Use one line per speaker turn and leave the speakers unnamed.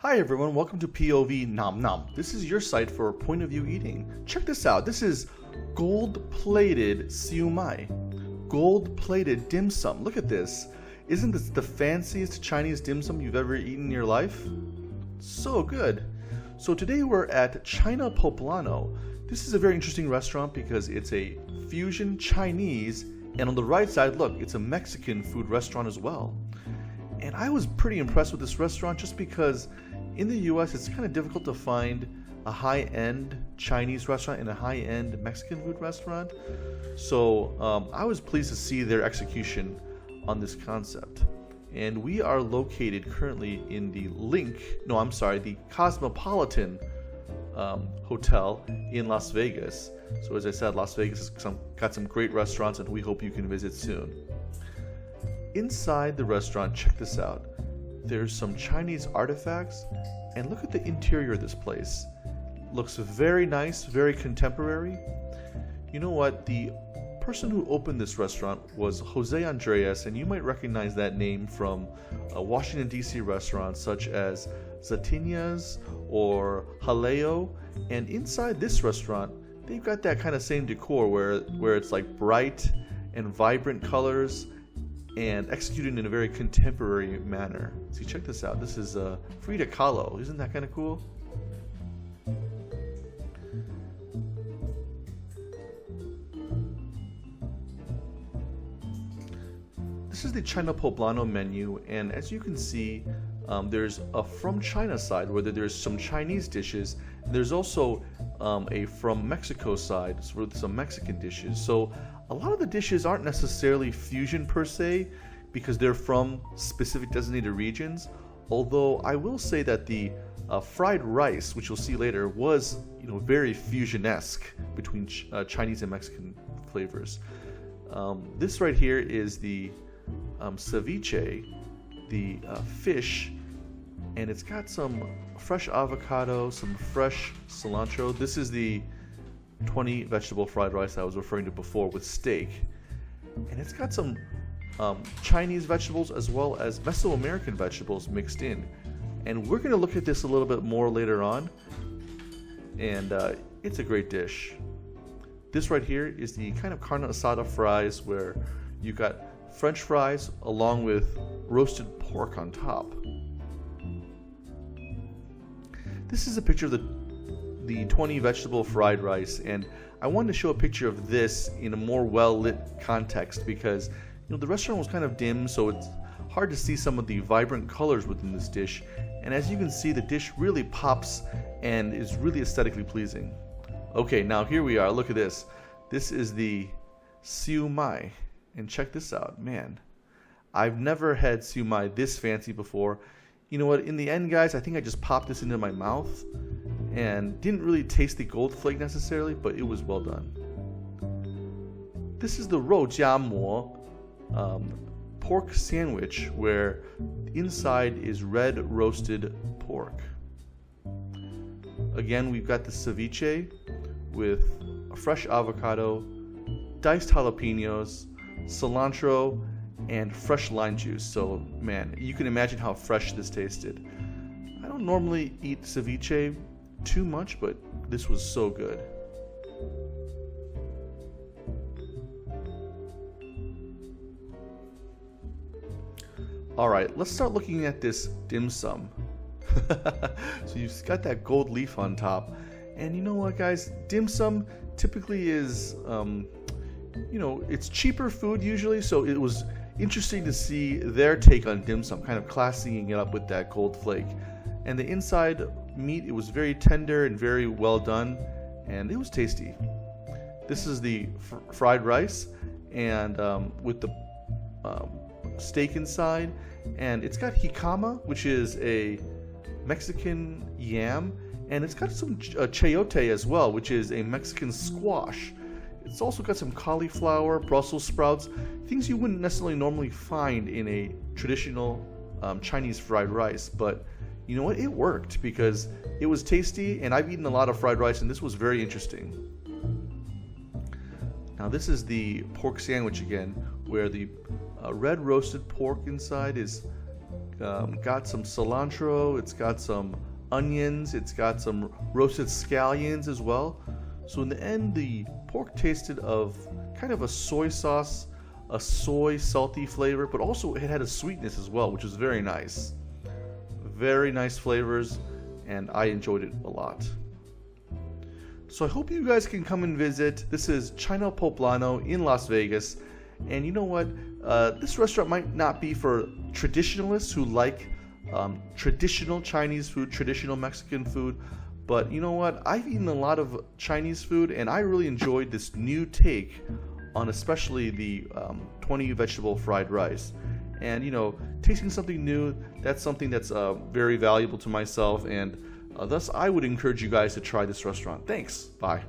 Hi everyone, welcome to POV Nom Nom. This is your site for point of view eating. Check this out. This is gold-plated siu mai. Gold-plated dim sum. Look at this. Isn't this the fanciest Chinese dim sum you've ever eaten in your life? So good. So today we're at China Poblano. This is a very interesting restaurant because it's a fusion Chinese, and on the right side, look, it's a Mexican food restaurant as well. And I was pretty impressed with this restaurant just because in the US it's kind of difficult to find a high-end Chinese restaurant and a high-end Mexican food restaurant. So I was pleased to see their execution on this concept. And we are located currently in the the Cosmopolitan Hotel in Las Vegas. So as I said, Las Vegas has got some great restaurants and we hope you can visit soon. Inside the restaurant, check this out. There's some Chinese artifacts, and look at the interior of this place. Looks very nice, very contemporary. You know what? The person who opened this restaurant was Jose Andres, and you might recognize that name from Washington, D.C. restaurants such as Zatinia's or Haleo. And inside this restaurant, they've got that kind of same decor where it's like bright and vibrant colors and executed in a very contemporary manner. See, check this out. This is Frida Kahlo. Isn't that kind of cool? This is the China Poblano menu, and as you can see, there's a from China side where there's some Chinese dishes. There's also a from Mexico side with some Mexican dishes. So a lot of the dishes aren't necessarily fusion per se because they're from specific designated regions. Although I will say that the fried rice, which you'll see later, was very fusion-esque between Chinese and Mexican flavors. This right here is the ceviche, the fish, and it's got some fresh avocado, some fresh cilantro. This is the 20 vegetable fried rice I was referring to before with steak, and it's got some Chinese vegetables as well as Mesoamerican vegetables mixed in. And we're going to look at this a little bit more later on, and it's a great dish. This right here is the kind of carne asada fries where you got French fries along with roasted pork on top. This is a picture of the 20 vegetable fried rice, and I wanted to show a picture of this in a more well-lit context because the restaurant was kind of dim, so it's hard to see some of the vibrant colors within this dish. And as you can see, the dish really pops and is really aesthetically pleasing. Okay, now here we are. Look at this. This is the siu mai, and check this out. Man, I've never had siu mai this fancy before. You know what? In the end, guys, I think I just popped this into my mouth and didn't really taste the gold flake necessarily, but it was well done. This is the rojiamo pork sandwich where inside is red roasted pork. Again, we've got the ceviche with a fresh avocado, diced jalapenos, cilantro, and fresh lime juice. So man, you can imagine how fresh this tasted. I don't normally eat ceviche too much, but this was so good. Alright, let's start looking at this dim sum. So you've got that gold leaf on top. And you know what, guys? Dim sum typically is, it's cheaper food usually, so it was interesting to see their take on dim sum, kind of classying it up with that gold flake. And the inside meat, it was very tender and very well done, and it was tasty. This is the fried rice, and with the steak inside, and it's got jicama, which is a Mexican yam, and it's got some chayote as well, which is a Mexican squash. It's also got some cauliflower, Brussels sprouts, things you wouldn't necessarily normally find in a traditional Chinese fried rice, but you know what? It worked because it was tasty, and I've eaten a lot of fried rice, and this was very interesting. Now this is the pork sandwich again, where the red roasted pork inside is got some cilantro, it's got some onions, it's got some roasted scallions as well. So in the end, the pork tasted of kind of a soy sauce, a soy salty flavor, but also it had a sweetness as well, which was very nice. Very nice flavors, and I enjoyed it a lot. So I hope you guys can come and visit. This is China Poblano in Las Vegas. And you know what? This restaurant might not be for traditionalists who like traditional Chinese food, traditional Mexican food. But you know what? I've eaten a lot of Chinese food, and I really enjoyed this new take on especially the 20 vegetable fried rice. And you know, tasting something new, that's something that's very valuable to myself, and thus I would encourage you guys to try this restaurant. Thanks. Bye.